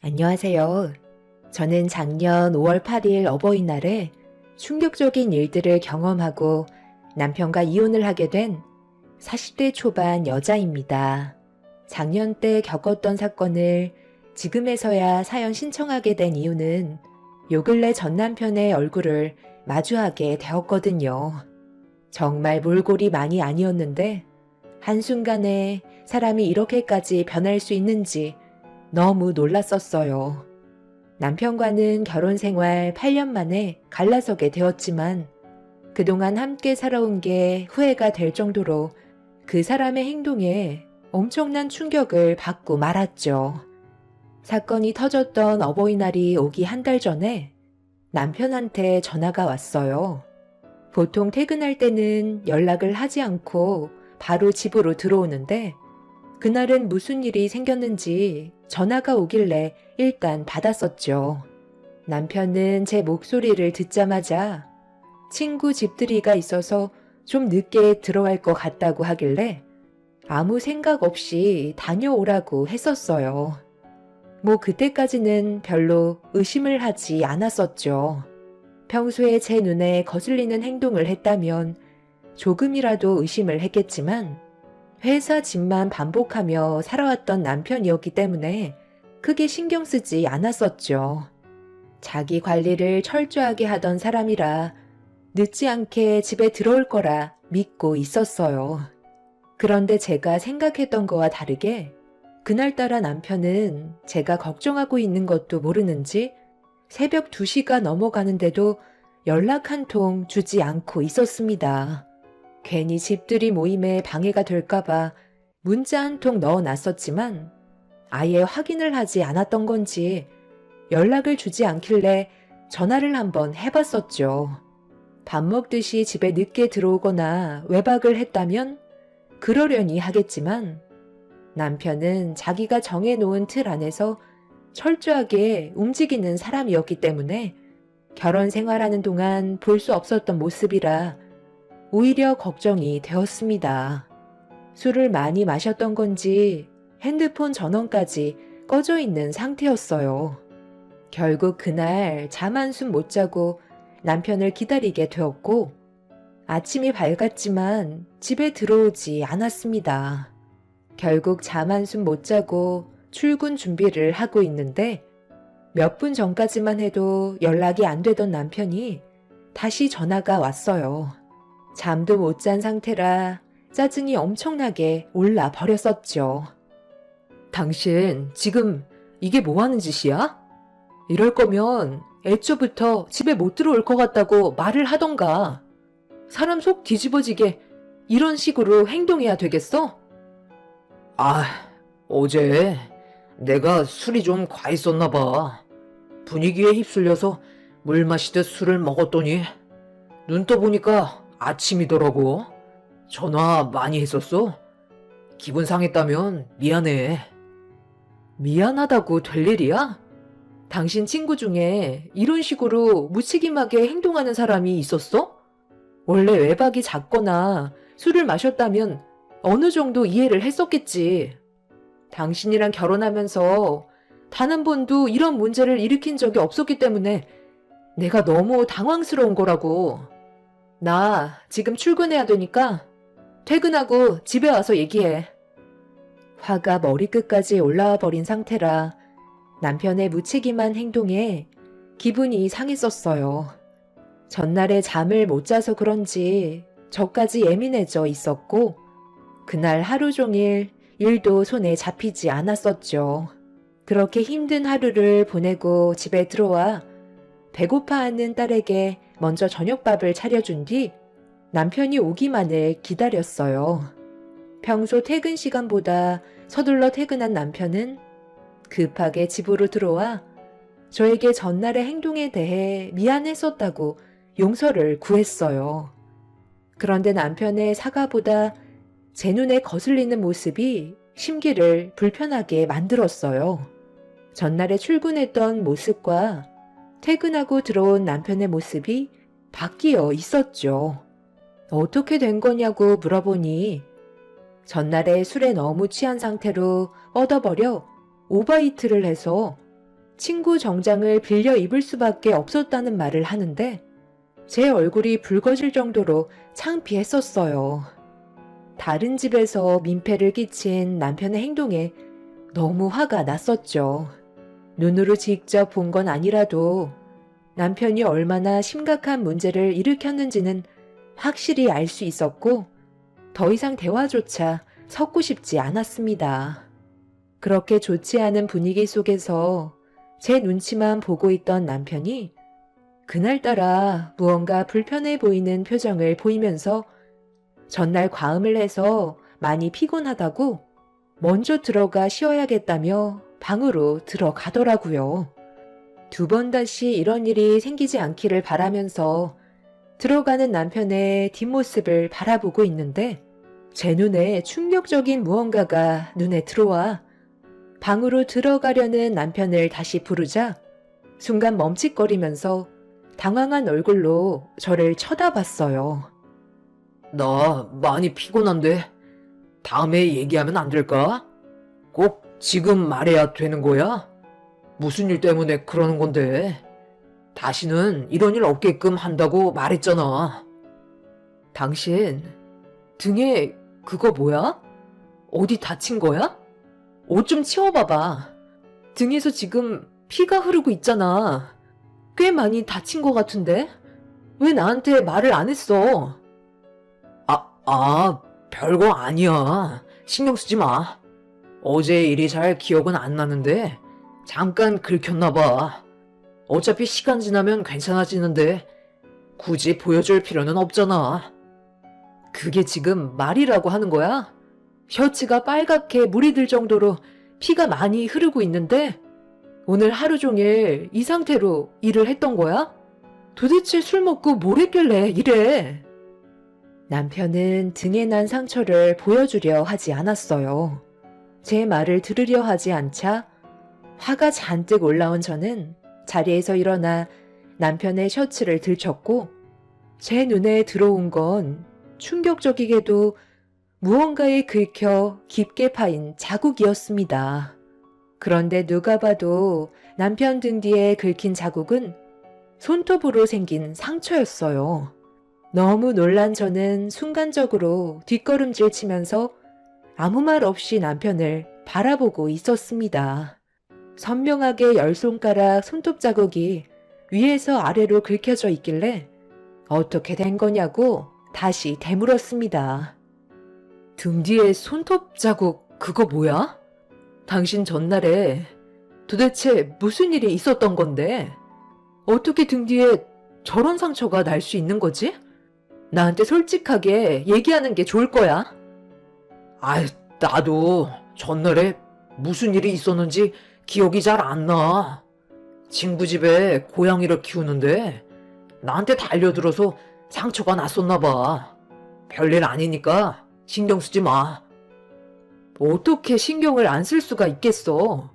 안녕하세요. 저는 작년 5월 8일 어버이날에 충격적인 일들을 경험하고 남편과 이혼을 하게 된 40대 초반 여자입니다. 작년 때 겪었던 사건을 지금에서야 사연 신청하게 된 이유는 요 근래 전 남편의 얼굴을 마주하게 되었거든요. 정말 몰골이 많이 아니었는데 한순간에 사람이 이렇게까지 변할 수 있는지 너무 놀랐었어요. 남편과는 결혼 생활 8년 만에 갈라서게 되었지만 그동안 함께 살아온 게 후회가 될 정도로 그 사람의 행동에 엄청난 충격을 받고 말았죠. 사건이 터졌던 어버이날이 오기 한 달 전에 남편한테 전화가 왔어요. 보통 퇴근할 때는 연락을 하지 않고 바로 집으로 들어오는데 그날은 무슨 일이 생겼는지 전화가 오길래 일단 받았었죠. 남편은 제 목소리를 듣자마자 친구 집들이가 있어서 좀 늦게 들어갈 것 같다고 하길래 아무 생각 없이 다녀오라고 했었어요. 뭐 그때까지는 별로 의심을 하지 않았었죠. 평소에 제 눈에 거슬리는 행동을 했다면 조금이라도 의심을 했겠지만 회사 집만 반복하며 살아왔던 남편이었기 때문에 크게 신경 쓰지 않았었죠. 자기 관리를 철저하게 하던 사람이라 늦지 않게 집에 들어올 거라 믿고 있었어요. 그런데 제가 생각했던 거와 다르게 그날따라 남편은 제가 걱정하고 있는 것도 모르는지 새벽 2시가 넘어가는데도 연락 한 통 주지 않고 있었습니다. 괜히 집들이 모임에 방해가 될까봐 문자 한 통 넣어놨었지만 아예 확인을 하지 않았던 건지 연락을 주지 않길래 전화를 한번 해봤었죠. 밥 먹듯이 집에 늦게 들어오거나 외박을 했다면 그러려니 하겠지만 남편은 자기가 정해놓은 틀 안에서 철저하게 움직이는 사람이었기 때문에 결혼 생활하는 동안 볼 수 없었던 모습이라 오히려 걱정이 되었습니다. 술을 많이 마셨던 건지 핸드폰 전원까지 꺼져 있는 상태였어요. 결국 그날 잠 한숨 못 자고 남편을 기다리게 되었고 아침이 밝았지만 집에 들어오지 않았습니다. 결국 잠 한숨 못 자고 출근 준비를 하고 있는데 몇 분 전까지만 해도 연락이 안 되던 남편이 다시 전화가 왔어요. 잠도 못 잔 상태라 짜증이 엄청나게 올라 버렸었죠. 당신 지금 이게 뭐 하는 짓이야? 이럴 거면 애초부터 집에 못 들어올 것 같다고 말을 하던가. 사람 속 뒤집어지게 이런 식으로 행동해야 되겠어? 아, 어제 내가 술이 좀 과했었나 봐. 분위기에 휩쓸려서 물 마시듯 술을 먹었더니 눈 떠보니까 아침이더라고. 전화 많이 했었어? 기분 상했다면 미안해. 미안하다고 될 일이야? 당신 친구 중에 이런 식으로 무책임하게 행동하는 사람이 있었어? 원래 외박이 잦거나 술을 마셨다면 어느 정도 이해를 했었겠지. 당신이랑 결혼하면서 단 한 번도 이런 문제를 일으킨 적이 없었기 때문에 내가 너무 당황스러운 거라고. 나 지금 출근해야 되니까 퇴근하고 집에 와서 얘기해. 화가 머리끝까지 올라와 버린 상태라 남편의 무책임한 행동에 기분이 상했었어요. 전날에 잠을 못 자서 그런지 저까지 예민해져 있었고 그날 하루 종일 일도 손에 잡히지 않았었죠. 그렇게 힘든 하루를 보내고 집에 들어와 배고파하는 딸에게 먼저 저녁밥을 차려준 뒤 남편이 오기만을 기다렸어요. 평소 퇴근 시간보다 서둘러 퇴근한 남편은 급하게 집으로 들어와 저에게 전날의 행동에 대해 미안했었다고 용서를 구했어요. 그런데 남편의 사과보다 제 눈에 거슬리는 모습이 심기를 불편하게 만들었어요. 전날에 출근했던 모습과 퇴근하고 들어온 남편의 모습이 바뀌어 있었죠. 어떻게 된 거냐고 물어보니 전날에 술에 너무 취한 상태로 뻗어버려 오버이트를 해서 친구 정장을 빌려 입을 수밖에 없었다는 말을 하는데 제 얼굴이 붉어질 정도로 창피했었어요. 다른 집에서 민폐를 끼친 남편의 행동에 너무 화가 났었죠. 눈으로 직접 본 건 아니라도 남편이 얼마나 심각한 문제를 일으켰는지는 확실히 알 수 있었고 더 이상 대화조차 섞고 싶지 않았습니다. 그렇게 좋지 않은 분위기 속에서 제 눈치만 보고 있던 남편이 그날따라 무언가 불편해 보이는 표정을 보이면서 전날 과음을 해서 많이 피곤하다고 먼저 들어가 쉬어야겠다며 방으로 들어가더라고요. 두 번 다시 이런 일이 생기지 않기를 바라면서 들어가는 남편의 뒷모습을 바라보고 있는데 제 눈에 충격적인 무언가가 눈에 들어와 방으로 들어가려는 남편을 다시 부르자 순간 멈칫거리면서 당황한 얼굴로 저를 쳐다봤어요. 나 많이 피곤한데 다음에 얘기하면 안 될까? 꼭 지금 말해야 되는 거야? 무슨 일 때문에 그러는 건데? 다시는 이런 일 없게끔 한다고 말했잖아. 당신 등에 그거 뭐야? 어디 다친 거야? 옷 좀 치워봐봐. 등에서 지금 피가 흐르고 있잖아. 꽤 많이 다친 것 같은데? 왜 나한테 말을 안 했어? 별거 아니야. 신경 쓰지 마. 어제 일이 잘 기억은 안 나는데 잠깐 긁혔나 봐. 어차피 시간 지나면 괜찮아지는데 굳이 보여줄 필요는 없잖아. 그게 지금 말이라고 하는 거야? 셔츠가 빨갛게 물이 들 정도로 피가 많이 흐르고 있는데 오늘 하루 종일 이 상태로 일을 했던 거야? 도대체 술 먹고 뭘 했길래 이래? 남편은 등에 난 상처를 보여주려 하지 않았어요. 제 말을 들으려 하지 않자 화가 잔뜩 올라온 저는 자리에서 일어나 남편의 셔츠를 들쳤고 제 눈에 들어온 건 충격적이게도 무언가에 긁혀 깊게 파인 자국이었습니다. 그런데 누가 봐도 남편 등 뒤에 긁힌 자국은 손톱으로 생긴 상처였어요. 너무 놀란 저는 순간적으로 뒷걸음질 치면서 아무 말 없이 남편을 바라보고 있었습니다. 선명하게 10손가락 손톱 자국이 위에서 아래로 긁혀져 있길래 어떻게 된 거냐고 다시 되물었습니다. 등 뒤에 손톱 자국 그거 뭐야? 당신 전날에 도대체 무슨 일이 있었던 건데? 어떻게 등 뒤에 저런 상처가 날 수 있는 거지? 나한테 솔직하게 얘기하는 게 좋을 거야. 나도 전날에 무슨 일이 있었는지 기억이 잘 안 나. 친구 집에 고양이를 키우는데 나한테 달려들어서 상처가 났었나 봐. 별일 아니니까 신경 쓰지 마. 어떻게 신경을 안 쓸 수가 있겠어.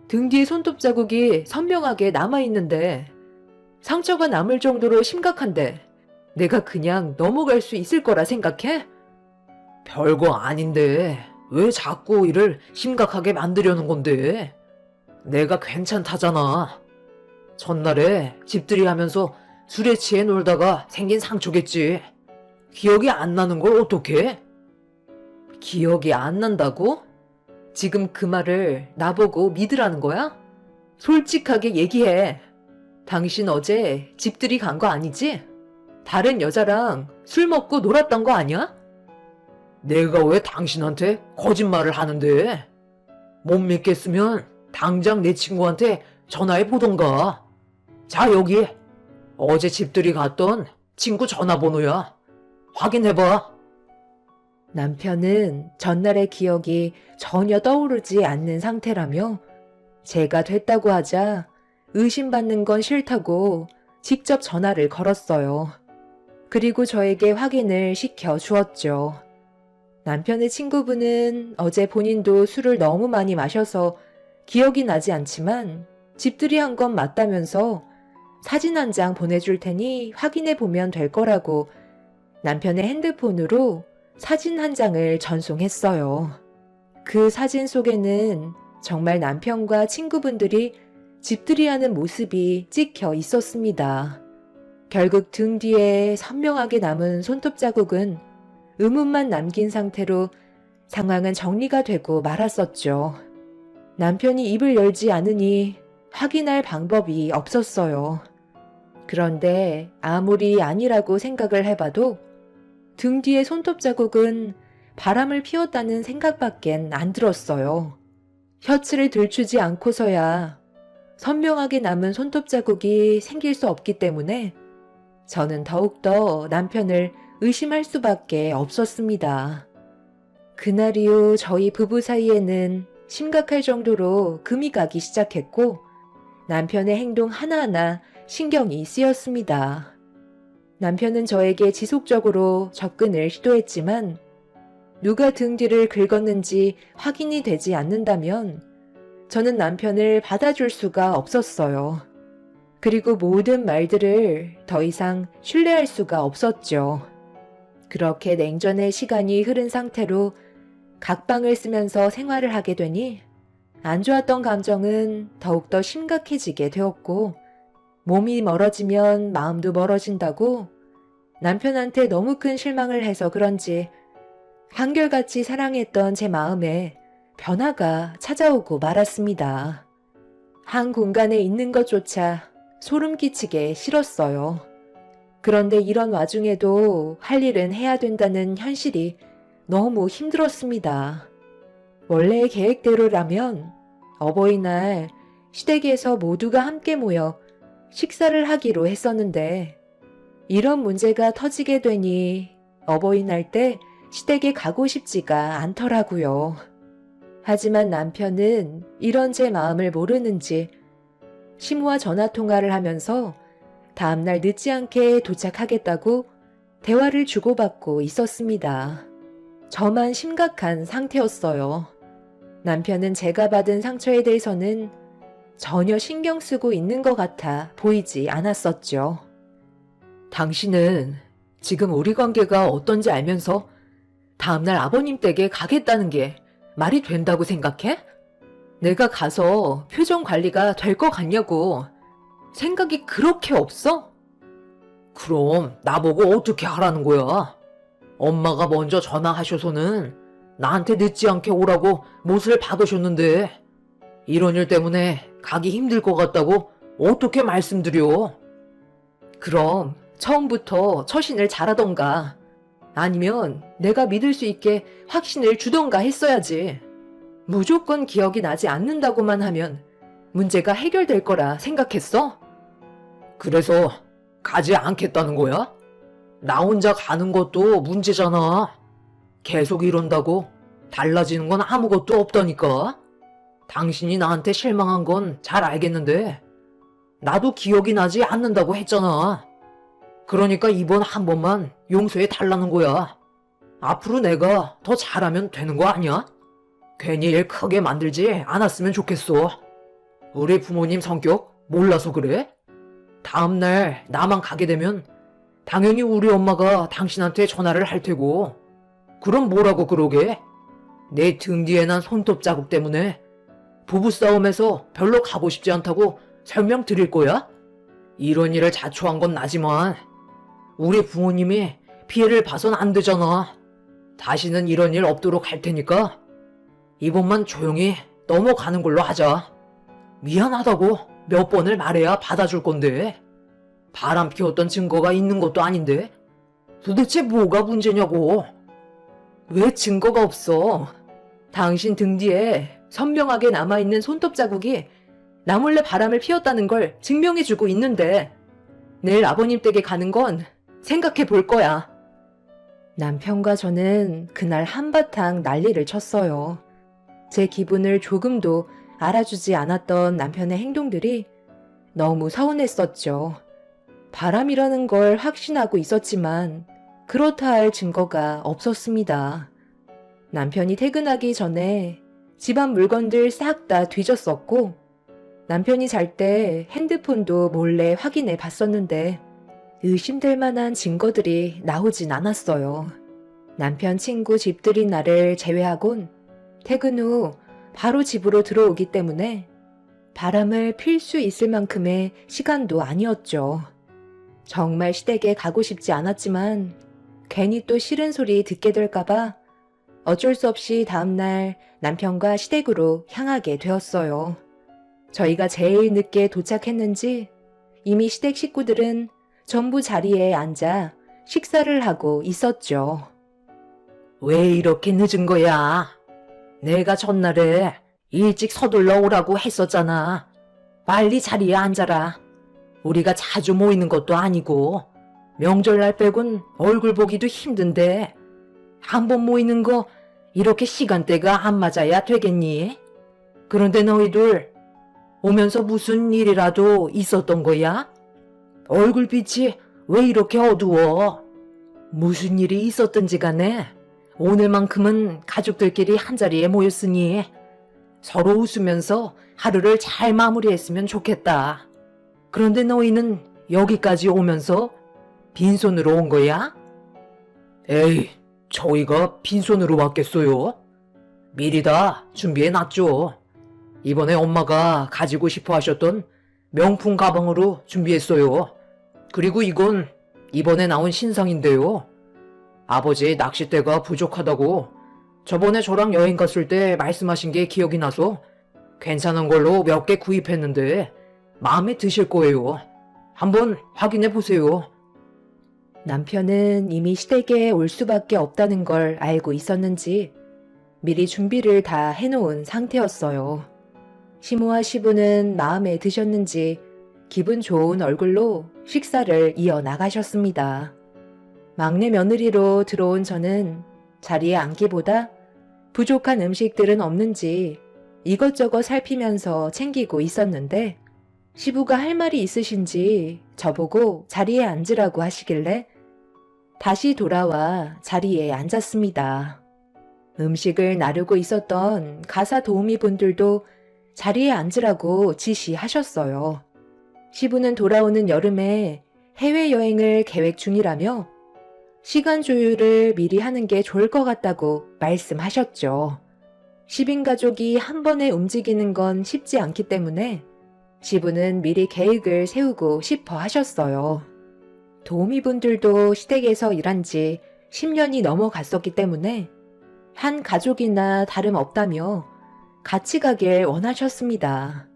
등 뒤에 손톱 자국이 선명하게 남아있는데 상처가 남을 정도로 심각한데 내가 그냥 넘어갈 수 있을 거라 생각해? 별거 아닌데 왜 자꾸 일을 심각하게 만들려는 건데? 내가 괜찮다잖아. 전날에 집들이 하면서 술에 취해 놀다가 생긴 상처겠지. 기억이 안 나는 걸 어떡해? 기억이 안 난다고? 지금 그 말을 나보고 믿으라는 거야? 솔직하게 얘기해. 당신 어제 집들이 간 거 아니지? 다른 여자랑 술 먹고 놀았던 거 아니야? 내가 왜 당신한테 거짓말을 하는데? 못 믿겠으면 당장 내 친구한테 전화해 보던가. 자, 여기. 어제 집들이 갔던 친구 전화번호야. 확인해봐. 남편은 전날의 기억이 전혀 떠오르지 않는 상태라며 제가 됐다고 하자 의심받는 건 싫다고 직접 전화를 걸었어요. 그리고 저에게 확인을 시켜 주었죠. 남편의 친구분은 어제 본인도 술을 너무 많이 마셔서 기억이 나지 않지만 집들이 한 건 맞다면서 사진 한 장 보내줄 테니 확인해 보면 될 거라고 남편의 핸드폰으로 사진 한 장을 전송했어요. 그 사진 속에는 정말 남편과 친구분들이 집들이 하는 모습이 찍혀 있었습니다. 결국 등 뒤에 선명하게 남은 손톱 자국은 의문만 남긴 상태로 상황은 정리가 되고 말았었죠. 남편이 입을 열지 않으니 확인할 방법이 없었어요. 그런데 아무리 아니라고 생각을 해봐도 등 뒤의 손톱 자국은 바람을 피웠다는 생각밖엔 안 들었어요. 셔츠를 들추지 않고서야 선명하게 남은 손톱 자국이 생길 수 없기 때문에 저는 더욱더 남편을 의심할 수밖에 없었습니다. 그날 이후 저희 부부 사이에는 심각할 정도로 금이 가기 시작했고 남편의 행동 하나하나 신경이 쓰였습니다. 남편은 저에게 지속적으로 접근을 시도했지만 누가 등 뒤를 긁었는지 확인이 되지 않는다면 저는 남편을 받아줄 수가 없었어요. 그리고 모든 말들을 더 이상 신뢰할 수가 없었죠. 그렇게 냉전의 시간이 흐른 상태로 각방을 쓰면서 생활을 하게 되니 안 좋았던 감정은 더욱더 심각해지게 되었고 몸이 멀어지면 마음도 멀어진다고 남편한테 너무 큰 실망을 해서 그런지 한결같이 사랑했던 제 마음에 변화가 찾아오고 말았습니다. 한 공간에 있는 것조차 소름 끼치게 싫었어요. 그런데 이런 와중에도 할 일은 해야 된다는 현실이 너무 힘들었습니다. 원래의 계획대로라면 어버이날 시댁에서 모두가 함께 모여 식사를 하기로 했었는데 이런 문제가 터지게 되니 어버이날 때 시댁에 가고 싶지가 않더라고요. 하지만 남편은 이런 제 마음을 모르는지 시모와 전화통화를 하면서 다음날 늦지 않게 도착하겠다고 대화를 주고받고 있었습니다. 저만 심각한 상태였어요. 남편은 제가 받은 상처에 대해서는 전혀 신경 쓰고 있는 것 같아 보이지 않았었죠. 당신은 지금 우리 관계가 어떤지 알면서 다음날 아버님 댁에 가겠다는 게 말이 된다고 생각해? 내가 가서 표정 관리가 될 것 같냐고. 생각이 그렇게 없어? 그럼 나보고 어떻게 하라는 거야? 엄마가 먼저 전화하셔서는 나한테 늦지 않게 오라고 못을 박으셨는데 이런 일 때문에 가기 힘들 것 같다고 어떻게 말씀드려? 그럼 처음부터 처신을 잘하던가 아니면 내가 믿을 수 있게 확신을 주던가 했어야지. 무조건 기억이 나지 않는다고만 하면 문제가 해결될 거라 생각했어? 그래서 가지 않겠다는 거야? 나 혼자 가는 것도 문제잖아. 계속 이런다고 달라지는 건 아무것도 없다니까. 당신이 나한테 실망한 건 잘 알겠는데 나도 기억이 나지 않는다고 했잖아. 그러니까 이번 한 번만 용서해 달라는 거야. 앞으로 내가 더 잘하면 되는 거 아니야? 괜히 일 크게 만들지 않았으면 좋겠어. 우리 부모님 성격 몰라서 그래? 다음날 나만 가게 되면 당연히 우리 엄마가 당신한테 전화를 할 테고 그럼 뭐라고 그러게? 내 등 뒤에 난 손톱 자국 때문에 부부싸움에서 별로 가고 싶지 않다고 설명드릴 거야? 이런 일을 자초한 건 나지만 우리 부모님이 피해를 봐선 안 되잖아. 다시는 이런 일 없도록 할 테니까 이번만 조용히 넘어가는 걸로 하자. 미안하다고 몇 번을 말해야 받아줄 건데 바람 피웠던 증거가 있는 것도 아닌데 도대체 뭐가 문제냐고. 왜 증거가 없어? 당신 등 뒤에 선명하게 남아있는 손톱 자국이 나 몰래 바람을 피웠다는 걸 증명해주고 있는데 내일 아버님 댁에 가는 건 생각해 볼 거야. 남편과 저는 그날 한바탕 난리를 쳤어요. 제 기분을 조금도 알아주지 않았던 남편의 행동들이 너무 서운했었죠. 바람이라는 걸 확신하고 있었지만 그렇다 할 증거가 없었습니다. 남편이 퇴근하기 전에 집안 물건들 싹 다 뒤졌었고 남편이 잘 때 핸드폰도 몰래 확인해 봤었는데 의심될 만한 증거들이 나오진 않았어요. 남편 친구 집들이 날을 제외하곤 퇴근 후 바로 집으로 들어오기 때문에 바람을 필 수 있을 만큼의 시간도 아니었죠. 정말 시댁에 가고 싶지 않았지만 괜히 또 싫은 소리 듣게 될까봐 어쩔 수 없이 다음날 남편과 시댁으로 향하게 되었어요. 저희가 제일 늦게 도착했는지 이미 시댁 식구들은 전부 자리에 앉아 식사를 하고 있었죠. 왜 이렇게 늦은 거야? 내가 전날에 일찍 서둘러 오라고 했었잖아. 빨리 자리에 앉아라. 우리가 자주 모이는 것도 아니고 명절날 빼곤 얼굴 보기도 힘든데 한 번 모이는 거 이렇게 시간대가 안 맞아야 되겠니? 그런데 너희들 오면서 무슨 일이라도 있었던 거야? 얼굴빛이 왜 이렇게 어두워? 무슨 일이 있었든지 간에 오늘만큼은 가족들끼리 한자리에 모였으니 서로 웃으면서 하루를 잘 마무리했으면 좋겠다. 그런데 너희는 여기까지 오면서 빈손으로 온 거야? 에이, 저희가 빈손으로 왔겠어요? 미리 다 준비해놨죠. 이번에 엄마가 가지고 싶어 하셨던 명품 가방으로 준비했어요. 그리고 이건 이번에 나온 신상인데요. 아버지의 낚싯대가 부족하다고 저번에 저랑 여행 갔을 때 말씀하신 게 기억이 나서 괜찮은 걸로 몇 개 구입했는데 마음에 드실 거예요. 한번 확인해 보세요. 남편은 이미 시댁에 올 수밖에 없다는 걸 알고 있었는지 미리 준비를 다 해놓은 상태였어요. 시모와 시부는 마음에 드셨는지 기분 좋은 얼굴로 식사를 이어나가셨습니다. 막내 며느리로 들어온 저는 자리에 앉기보다 부족한 음식들은 없는지 이것저것 살피면서 챙기고 있었는데 시부가 할 말이 있으신지 저보고 자리에 앉으라고 하시길래 다시 돌아와 자리에 앉았습니다. 음식을 나르고 있었던 가사 도우미 분들도 자리에 앉으라고 지시하셨어요. 시부는 돌아오는 여름에 해외여행을 계획 중이라며 시간 조율을 미리 하는 게 좋을 것 같다고 말씀하셨죠. 10인 가족이 한 번에 움직이는 건 쉽지 않기 때문에 시부는 미리 계획을 세우고 싶어 하셨어요. 도우미분들도 시댁에서 일한 지 10년이 넘어갔었기 때문에 한 가족이나 다름없다며 같이 가길 원하셨습니다.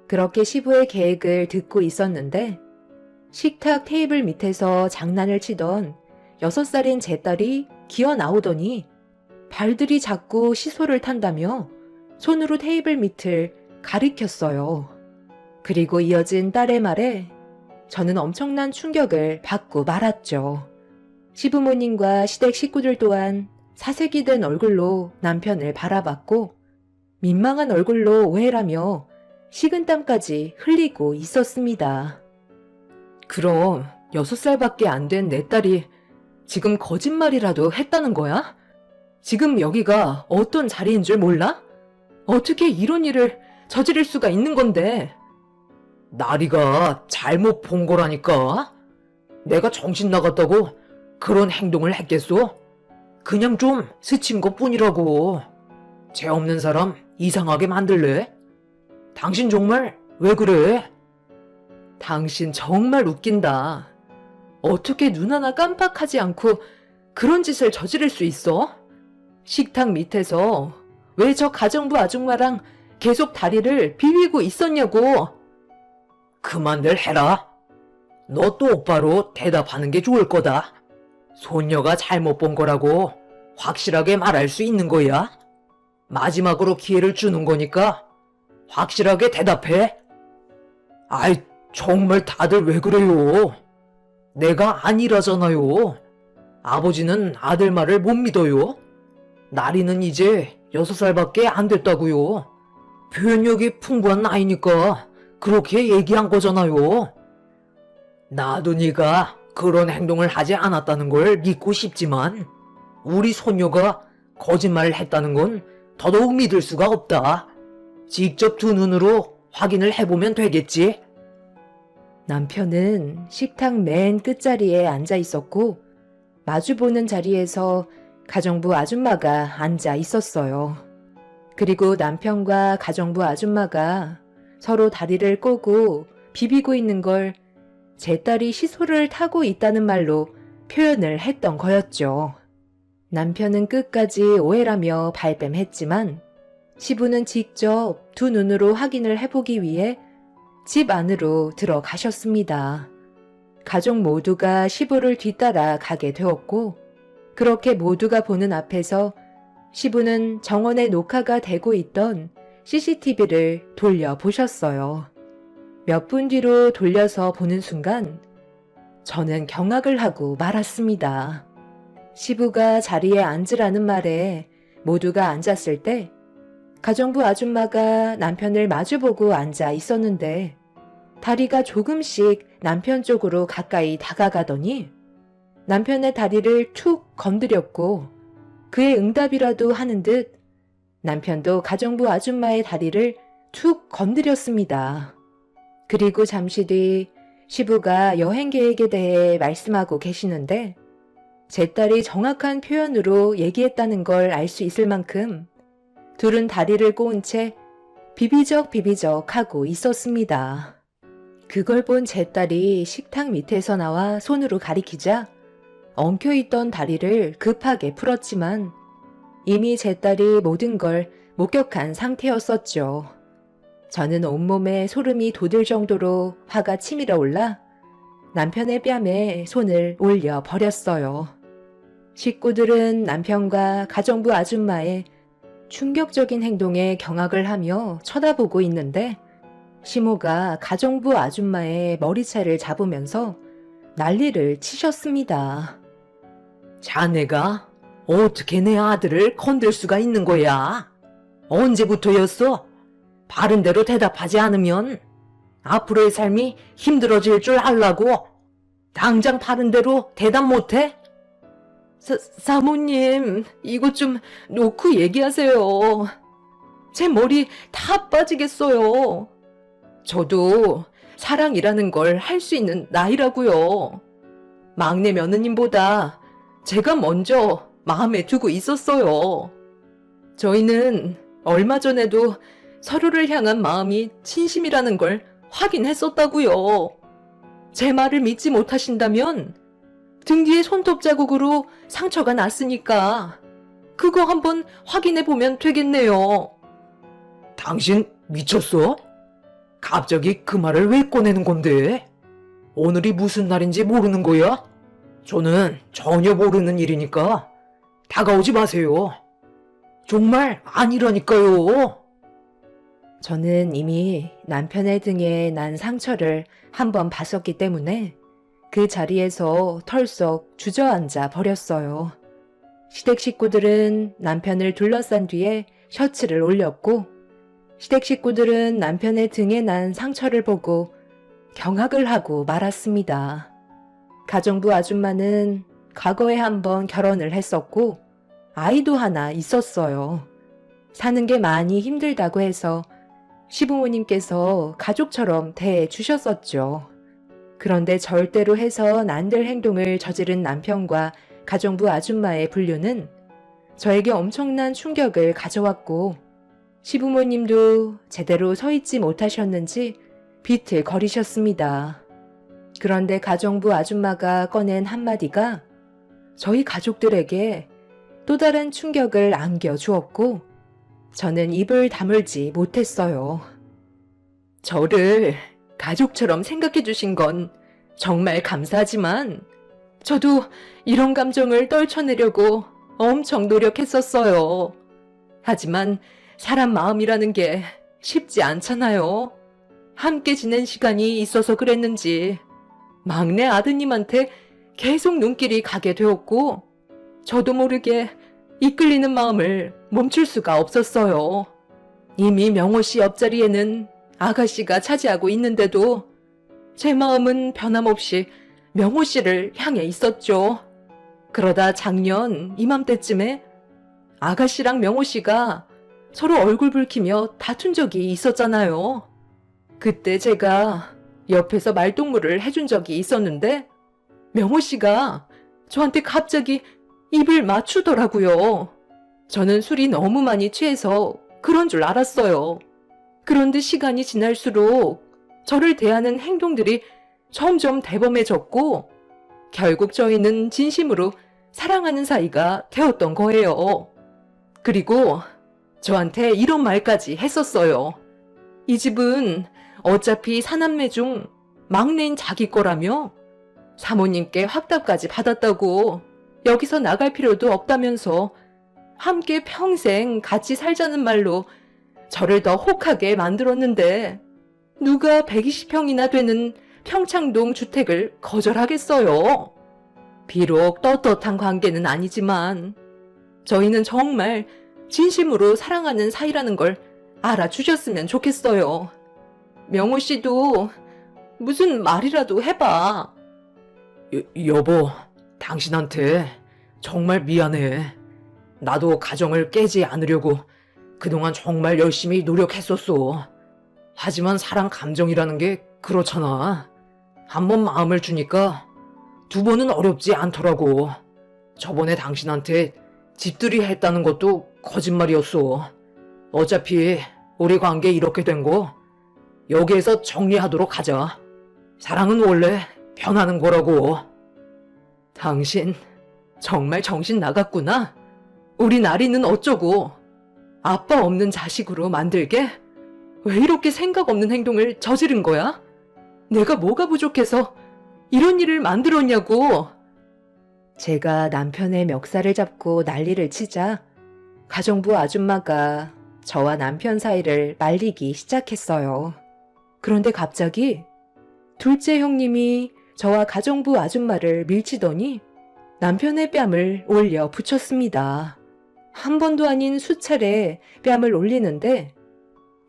그렇게 시부의 계획을 듣고 있었는데 식탁 테이블 밑에서 장난을 치던 6살인 제 딸이 기어 나오더니 발들이 자꾸 시소를 탄다며 손으로 테이블 밑을 가리켰어요. 그리고 이어진 딸의 말에 저는 엄청난 충격을 받고 말았죠. 시부모님과 시댁 식구들 또한 사색이 된 얼굴로 남편을 바라봤고 민망한 얼굴로 오해라며 식은땀까지 흘리고 있었습니다. 그럼 6살밖에 안 된 내 딸이 지금 거짓말이라도 했다는 거야? 지금 여기가 어떤 자리인 줄 몰라? 어떻게 이런 일을 저지를 수가 있는 건데? 나리가 잘못 본 거라니까. 내가 정신 나갔다고 그런 행동을 했겠어? 그냥 좀 스친 것 뿐이라고. 죄 없는 사람 이상하게 만들래? 당신 정말 왜 그래? 당신 정말 웃긴다. 어떻게 눈 하나 깜빡하지 않고 그런 짓을 저지를 수 있어? 식탁 밑에서 왜 저 가정부 아줌마랑 계속 다리를 비비고 있었냐고. 그만들 해라. 너 똑바로 대답하는 게 좋을 거다. 손녀가 잘못 본 거라고 확실하게 말할 수 있는 거야. 마지막으로 기회를 주는 거니까 확실하게 대답해. 아이, 정말 다들 왜 그래요? 내가 아니라잖아요. 아버지는 아들 말을 못 믿어요. 나리는 이제 6살밖에 안 됐다고요. 표현력이 풍부한 나이니까 그렇게 얘기한 거잖아요. 나도 네가 그런 행동을 하지 않았다는 걸 믿고 싶지만 우리 손녀가 거짓말을 했다는 건 더더욱 믿을 수가 없다. 직접 두 눈으로 확인을 해보면 되겠지. 남편은 식탁 맨 끝자리에 앉아 있었고 마주보는 자리에서 가정부 아줌마가 앉아 있었어요. 그리고 남편과 가정부 아줌마가 서로 다리를 꼬고 비비고 있는 걸 제 딸이 시소를 타고 있다는 말로 표현을 했던 거였죠. 남편은 끝까지 오해라며 발뺌했지만 시부는 직접 두 눈으로 확인을 해보기 위해 집 안으로 들어가셨습니다. 가족 모두가 시부를 뒤따라 가게 되었고 그렇게 모두가 보는 앞에서 시부는 정원에 녹화가 되고 있던 CCTV를 돌려보셨어요. 몇 분 뒤로 돌려서 보는 순간 저는 경악을 하고 말았습니다. 시부가 자리에 앉으라는 말에 모두가 앉았을 때 가정부 아줌마가 남편을 마주보고 앉아 있었는데 다리가 조금씩 남편 쪽으로 가까이 다가가더니 남편의 다리를 툭 건드렸고 그의 응답이라도 하는 듯 남편도 가정부 아줌마의 다리를 툭 건드렸습니다. 그리고 잠시 뒤 시부가 여행 계획에 대해 말씀하고 계시는데 제 딸이 정확한 표현으로 얘기했다는 걸 알 수 있을 만큼 둘은 다리를 꼬은 채 비비적 하고 있었습니다. 그걸 본 제 딸이 식탁 밑에서 나와 손으로 가리키자 엉켜있던 다리를 급하게 풀었지만 이미 제 딸이 모든 걸 목격한 상태였었죠. 저는 온몸에 소름이 돋을 정도로 화가 치밀어 올라 남편의 뺨에 손을 올려 버렸어요. 식구들은 남편과 가정부 아줌마의 충격적인 행동에 경악을 하며 쳐다보고 있는데 시모가 가정부 아줌마의 머리채를 잡으면서 난리를 치셨습니다. 자네가 어떻게 내 아들을 건들 수가 있는 거야? 언제부터였어? 바른 대로 대답하지 않으면 앞으로의 삶이 힘들어질 줄 알라고? 당장 바른 대로 대답 못해? 사모님, 이거 좀 놓고 얘기하세요. 제 머리 다 빠지겠어요. 저도 사랑이라는 걸 할 수 있는 나이라고요. 막내 며느님보다 제가 먼저 마음에 두고 있었어요. 저희는 얼마 전에도 서로를 향한 마음이 진심이라는 걸 확인했었다고요. 제 말을 믿지 못하신다면 등 뒤에 손톱 자국으로 상처가 났으니까 그거 한번 확인해 보면 되겠네요. 당신 미쳤어? 갑자기 그 말을 왜 꺼내는 건데? 오늘이 무슨 날인지 모르는 거야? 저는 전혀 모르는 일이니까 다가오지 마세요. 정말 아니라니까요. 저는 이미 남편의 등에 난 상처를 한번 봤었기 때문에 그 자리에서 털썩 주저앉아 버렸어요. 시댁 식구들은 남편을 둘러싼 뒤에 셔츠를 올렸고 시댁 식구들은 남편의 등에 난 상처를 보고 경악을 하고 말았습니다. 가정부 아줌마는 과거에 한번 결혼을 했었고 아이도 하나 있었어요. 사는 게 많이 힘들다고 해서 시부모님께서 가족처럼 대해 주셨었죠. 그런데 절대로 해선 안 될 행동을 저지른 남편과 가정부 아줌마의 분류는 저에게 엄청난 충격을 가져왔고 시부모님도 제대로 서 있지 못하셨는지 비틀거리셨습니다. 그런데 가정부 아줌마가 꺼낸 한마디가 저희 가족들에게 또 다른 충격을 안겨주었고 저는 입을 다물지 못했어요. 저를 가족처럼 생각해 주신 건 정말 감사하지만 저도 이런 감정을 떨쳐내려고 엄청 노력했었어요. 하지만 사람 마음이라는 게 쉽지 않잖아요. 함께 지낸 시간이 있어서 그랬는지 막내 아드님한테 계속 눈길이 가게 되었고 저도 모르게 이끌리는 마음을 멈출 수가 없었어요. 이미 명호 씨 옆자리에는 아가씨가 차지하고 있는데도 제 마음은 변함없이 명호 씨를 향해 있었죠. 그러다 작년 이맘때쯤에 아가씨랑 명호 씨가 서로 얼굴 붉히며 다툰 적이 있었잖아요. 그때 제가 옆에서 말동무를 해준 적이 있었는데 명호 씨가 저한테 갑자기 입을 맞추더라고요. 저는 술이 너무 많이 취해서 그런 줄 알았어요. 그런데 시간이 지날수록 저를 대하는 행동들이 점점 대범해졌고 결국 저희는 진심으로 사랑하는 사이가 되었던 거예요. 그리고 저한테 이런 말까지 했었어요. 이 집은 어차피 사남매 중 막내인 자기 거라며 사모님께 확답까지 받았다고 여기서 나갈 필요도 없다면서 함께 평생 같이 살자는 말로 저를 더 혹하게 만들었는데 누가 120평이나 되는 평창동 주택을 거절하겠어요. 비록 떳떳한 관계는 아니지만 저희는 정말 진심으로 사랑하는 사이라는 걸 알아주셨으면 좋겠어요. 명호 씨도 무슨 말이라도 해봐. 여보, 당신한테 정말 미안해. 나도 가정을 깨지 않으려고 그동안 정말 열심히 노력했었어. 하지만 사랑 감정이라는 게 그렇잖아. 한 번 마음을 주니까 두 번은 어렵지 않더라고. 저번에 당신한테 집들이 했다는 것도 거짓말이었어. 어차피 우리 관계 이렇게 된 거 여기에서 정리하도록 하자. 사랑은 원래 변하는 거라고. 당신 정말 정신 나갔구나. 우리 나리는 어쩌고 아빠 없는 자식으로 만들게? 왜 이렇게 생각 없는 행동을 저지른 거야? 내가 뭐가 부족해서 이런 일을 만들었냐고. 제가 남편의 멱살을 잡고 난리를 치자 가정부 아줌마가 저와 남편 사이를 말리기 시작했어요. 그런데 갑자기 둘째 형님이 저와 가정부 아줌마를 밀치더니 남편의 뺨을 올려 붙였습니다. 한 번도 아닌 수차례 뺨을 올리는데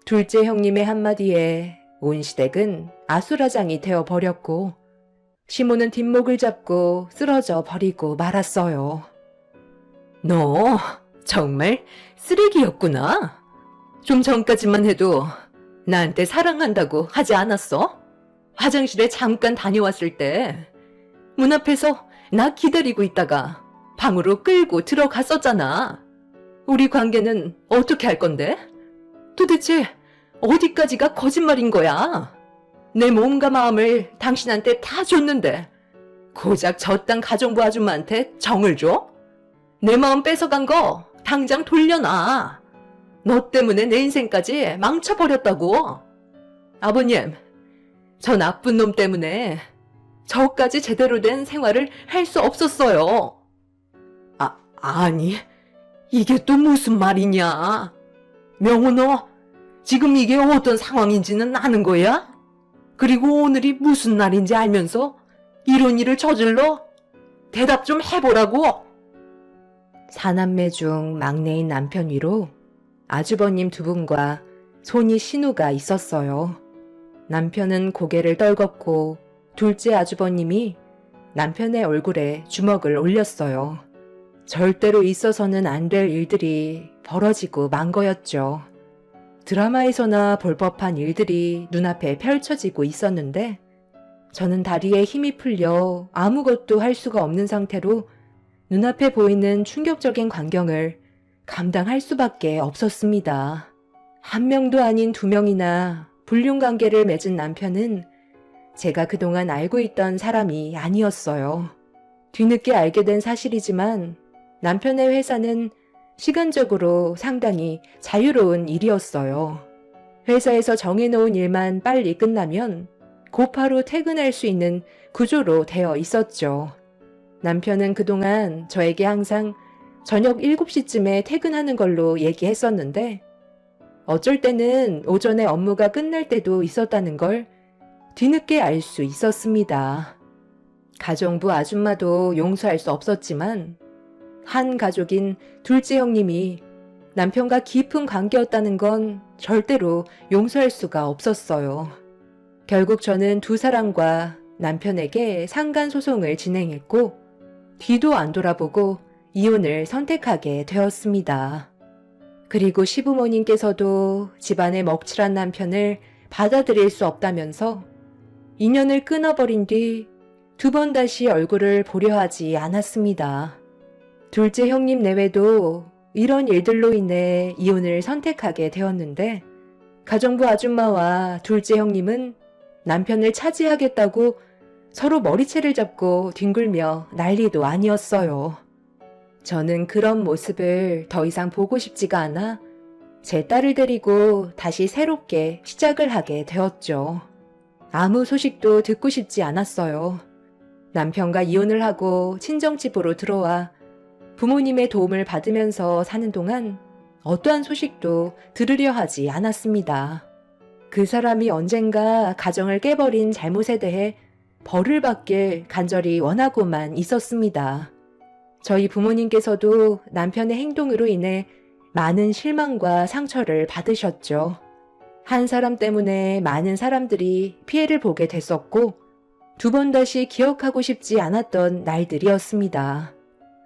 둘째 형님의 한마디에 온 시댁은 아수라장이 되어버렸고 시모는 뒷목을 잡고 쓰러져 버리고 말았어요. 너 정말 쓰레기였구나. 좀 전까지만 해도 나한테 사랑한다고 하지 않았어? 화장실에 잠깐 다녀왔을 때 문 앞에서 나 기다리고 있다가 방으로 끌고 들어갔었잖아. 우리 관계는 어떻게 할 건데? 도대체 어디까지가 거짓말인 거야? 내 몸과 마음을 당신한테 다 줬는데 고작 저딴 가정부 아줌마한테 정을 줘? 내 마음 뺏어간 거 당장 돌려놔. 너 때문에 내 인생까지 망쳐버렸다고. 아버님, 저 나쁜 놈 때문에 저까지 제대로 된 생활을 할 수 없었어요. 아니, 이게 또 무슨 말이냐? 명호, 너 지금 이게 어떤 상황인지는 아는 거야? 그리고 오늘이 무슨 날인지 알면서 이런 일을 저질러? 대답 좀 해보라고. 사남매 중 막내인 남편 위로 아주버님 두 분과 손이 신우가 있었어요. 남편은 고개를 떨궜고 둘째 아주버님이 남편의 얼굴에 주먹을 올렸어요. 절대로 있어서는 안 될 일들이 벌어지고 만 거였죠. 드라마에서나 볼 법한 일들이 눈앞에 펼쳐지고 있었는데 저는 다리에 힘이 풀려 아무것도 할 수가 없는 상태로 눈앞에 보이는 충격적인 광경을 감당할 수밖에 없었습니다. 한 명도 아닌 두 명이나 불륜관계를 맺은 남편은 제가 그동안 알고 있던 사람이 아니었어요. 뒤늦게 알게 된 사실이지만 남편의 회사는 시간적으로 상당히 자유로운 일이었어요. 회사에서 정해놓은 일만 빨리 끝나면 곧바로 퇴근할 수 있는 구조로 되어 있었죠. 남편은 그동안 저에게 항상 저녁 7시쯤에 퇴근하는 걸로 얘기했었는데 어쩔 때는 오전에 업무가 끝날 때도 있었다는 걸 뒤늦게 알 수 있었습니다. 가정부 아줌마도 용서할 수 없었지만 한 가족인 둘째 형님이 남편과 깊은 관계였다는 건 절대로 용서할 수가 없었어요. 결국 저는 두 사람과 남편에게 상간소송을 진행했고 뒤도 안 돌아보고 이혼을 선택하게 되었습니다. 그리고 시부모님께서도 집안의 먹칠한 남편을 받아들일 수 없다면서 인연을 끊어버린 뒤 두 번 다시 얼굴을 보려 하지 않았습니다. 둘째 형님 내외도 이런 일들로 인해 이혼을 선택하게 되었는데 가정부 아줌마와 둘째 형님은 남편을 차지하겠다고 서로 머리채를 잡고 뒹굴며 난리도 아니었어요. 저는 그런 모습을 더 이상 보고 싶지가 않아 제 딸을 데리고 다시 새롭게 시작을 하게 되었죠. 아무 소식도 듣고 싶지 않았어요. 남편과 이혼을 하고 친정집으로 들어와 부모님의 도움을 받으면서 사는 동안 어떠한 소식도 들으려 하지 않았습니다. 그 사람이 언젠가 가정을 깨버린 잘못에 대해 벌을 받길 간절히 원하고만 있었습니다. 저희 부모님께서도 남편의 행동으로 인해 많은 실망과 상처를 받으셨죠. 한 사람 때문에 많은 사람들이 피해를 보게 됐었고, 두 번 다시 기억하고 싶지 않았던 날들이었습니다.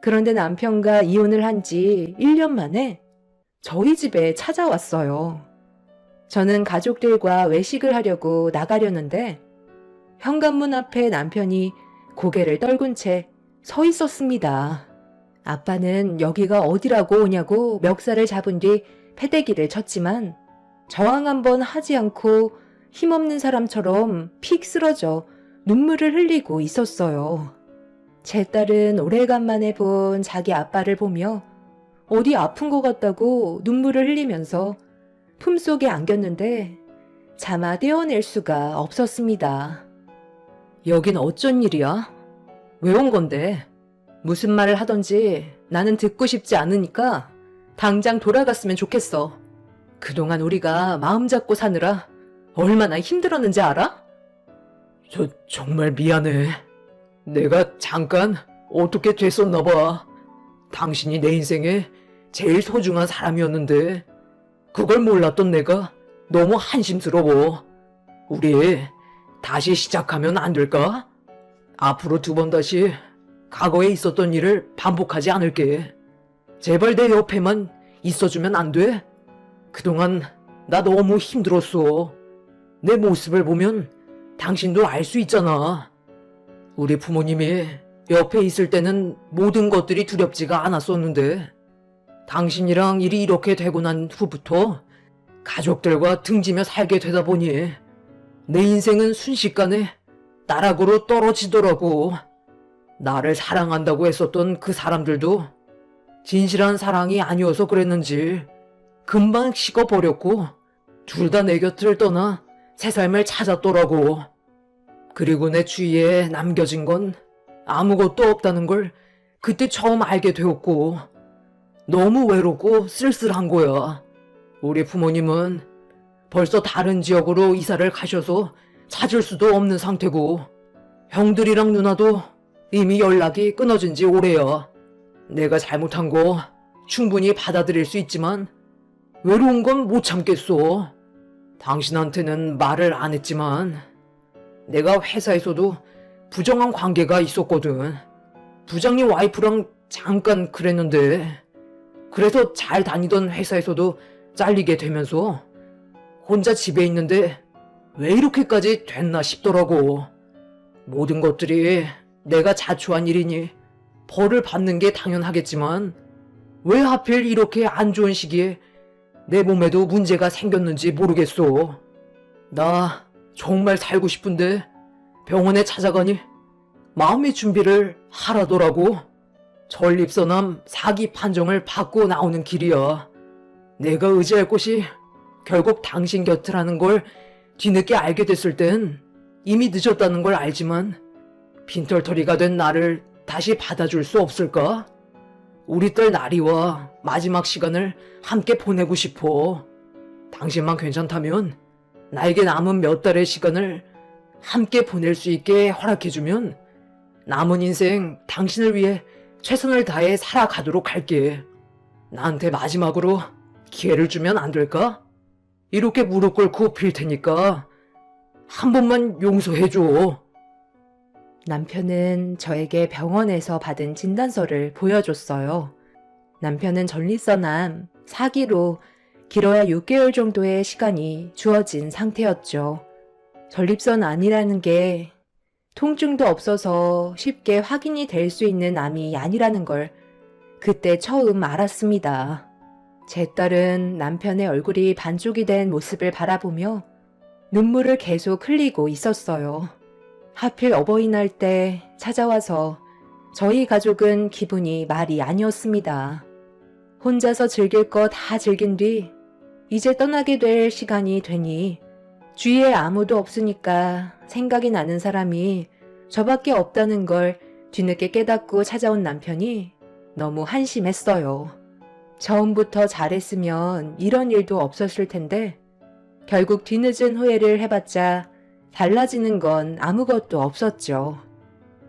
그런데 남편과 이혼을 한 지 1년 만에 저희 집에 찾아왔어요. 저는 가족들과 외식을 하려고 나가려는데 현관문 앞에 남편이 고개를 떨군 채 서 있었습니다. 아빠는 여기가 어디라고 오냐고 멱살을 잡은 뒤 패대기를 쳤지만 저항 한번 하지 않고 힘없는 사람처럼 픽 쓰러져 눈물을 흘리고 있었어요. 제 딸은 오래간만에 본 자기 아빠를 보며 어디 아픈 것 같다고 눈물을 흘리면서 품속에 안겼는데 차마 떼어낼 수가 없었습니다. 여긴 어쩐 일이야? 왜 온 건데? 무슨 말을 하던지 나는 듣고 싶지 않으니까 당장 돌아갔으면 좋겠어. 그동안 우리가 마음 잡고 사느라 얼마나 힘들었는지 알아? 정말 미안해. 내가 잠깐 어떻게 됐었나 봐. 당신이 내 인생에 제일 소중한 사람이었는데 그걸 몰랐던 내가 너무 한심스러워. 우리 다시 시작하면 안 될까? 앞으로 두 번 다시 과거에 있었던 일을 반복하지 않을게. 제발 내 옆에만 있어주면 안 돼? 그동안 나 너무 힘들었어. 내 모습을 보면 당신도 알 수 있잖아. 우리 부모님이 옆에 있을 때는 모든 것들이 두렵지가 않았었는데 당신이랑 일이 이렇게 되고 난 후부터 가족들과 등지며 살게 되다 보니 내 인생은 순식간에 나락으로 떨어지더라고. 나를 사랑한다고 했었던 그 사람들도 진실한 사랑이 아니어서 그랬는지 금방 식어버렸고 둘 다 내 곁을 떠나 새 삶을 찾았더라고. 그리고 내 주위에 남겨진 건 아무것도 없다는 걸 그때 처음 알게 되었고 너무 외롭고 쓸쓸한 거야. 우리 부모님은 벌써 다른 지역으로 이사를 가셔서 찾을 수도 없는 상태고 형들이랑 누나도 이미 연락이 끊어진 지 오래야. 내가 잘못한 거 충분히 받아들일 수 있지만 외로운 건 못 참겠어. 당신한테는 말을 안 했지만 내가 회사에서도 부정한 관계가 있었거든. 부장님 와이프랑 잠깐 그랬는데 그래서 잘 다니던 회사에서도 잘리게 되면서 혼자 집에 있는데 왜 이렇게까지 됐나 싶더라고. 모든 것들이 내가 자초한 일이니 벌을 받는 게 당연하겠지만 왜 하필 이렇게 안 좋은 시기에 내 몸에도 문제가 생겼는지 모르겠어. 나 정말 살고 싶은데 병원에 찾아가니 마음의 준비를 하라더라고. 전립선암 4기 판정을 받고 나오는 길이야. 내가 의지할 곳이 결국 당신 곁이라는 걸 뒤늦게 알게 됐을 땐 이미 늦었다는 걸 알지만 빈털터리가 된 나를 다시 받아줄 수 없을까? 우리 딸 나리와 마지막 시간을 함께 보내고 싶어. 당신만 괜찮다면 나에게 남은 몇 달의 시간을 함께 보낼 수 있게 허락해주면 남은 인생 당신을 위해 최선을 다해 살아가도록 할게. 나한테 마지막으로 기회를 주면 안 될까? 이렇게 무릎 꿇고 빌 테니까 한 번만 용서해줘. 남편은 저에게 병원에서 받은 진단서를 보여줬어요. 남편은 전립선암 4기로 길어야 6개월 정도의 시간이 주어진 상태였죠. 전립선암이라는 게 통증도 없어서 쉽게 확인이 될 수 있는 암이 아니라는 걸 그때 처음 알았습니다. 제 딸은 남편의 얼굴이 반쪽이 된 모습을 바라보며 눈물을 계속 흘리고 있었어요. 하필 어버이날 때 찾아와서 저희 가족은 기분이 말이 아니었습니다. 혼자서 즐길 거 다 즐긴 뒤 이제 떠나게 될 시간이 되니 주위에 아무도 없으니까 생각이 나는 사람이 저밖에 없다는 걸 뒤늦게 깨닫고 찾아온 남편이 너무 한심했어요. 처음부터 잘했으면 이런 일도 없었을 텐데 결국 뒤늦은 후회를 해봤자 달라지는 건 아무것도 없었죠.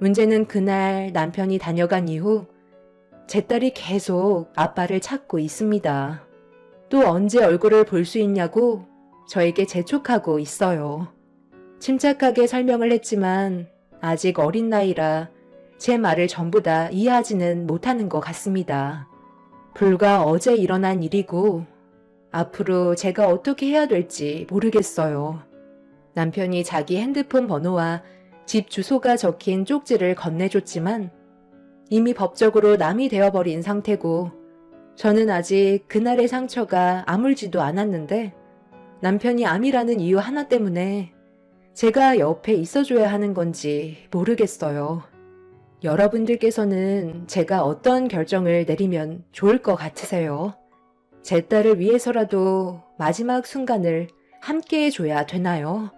문제는 그날 남편이 다녀간 이후 제 딸이 계속 아빠를 찾고 있습니다. 또 언제 얼굴을 볼 수 있냐고 저에게 재촉하고 있어요. 침착하게 설명을 했지만 아직 어린 나이라 제 말을 전부 다 이해하지는 못하는 것 같습니다. 불과 어제 일어난 일이고 앞으로 제가 어떻게 해야 될지 모르겠어요. 남편이 자기 핸드폰 번호와 집 주소가 적힌 쪽지를 건네줬지만 이미 법적으로 남이 되어버린 상태고 저는 아직 그날의 상처가 아물지도 않았는데 남편이 암이라는 이유 하나 때문에 제가 옆에 있어줘야 하는 건지 모르겠어요. 여러분들께서는 제가 어떤 결정을 내리면 좋을 것 같으세요? 제 딸을 위해서라도 마지막 순간을 함께 해줘야 되나요?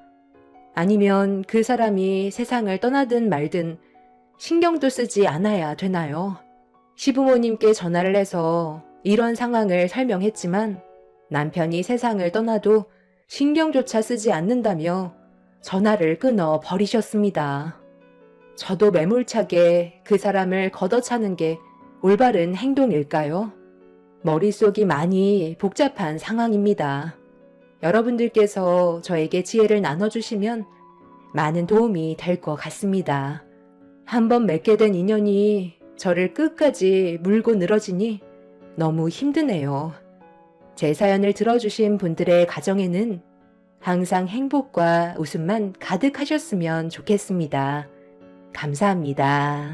아니면 그 사람이 세상을 떠나든 말든 신경도 쓰지 않아야 되나요? 시부모님께 전화를 해서 이런 상황을 설명했지만 남편이 세상을 떠나도 신경조차 쓰지 않는다며 전화를 끊어 버리셨습니다. 저도 매몰차게 그 사람을 걷어차는 게 올바른 행동일까요? 머릿속이 많이 복잡한 상황입니다. 여러분들께서 저에게 지혜를 나눠주시면 많은 도움이 될 것 같습니다. 한번 맺게 된 인연이 저를 끝까지 물고 늘어지니 너무 힘드네요. 제 사연을 들어주신 분들의 가정에는 항상 행복과 웃음만 가득하셨으면 좋겠습니다. 감사합니다.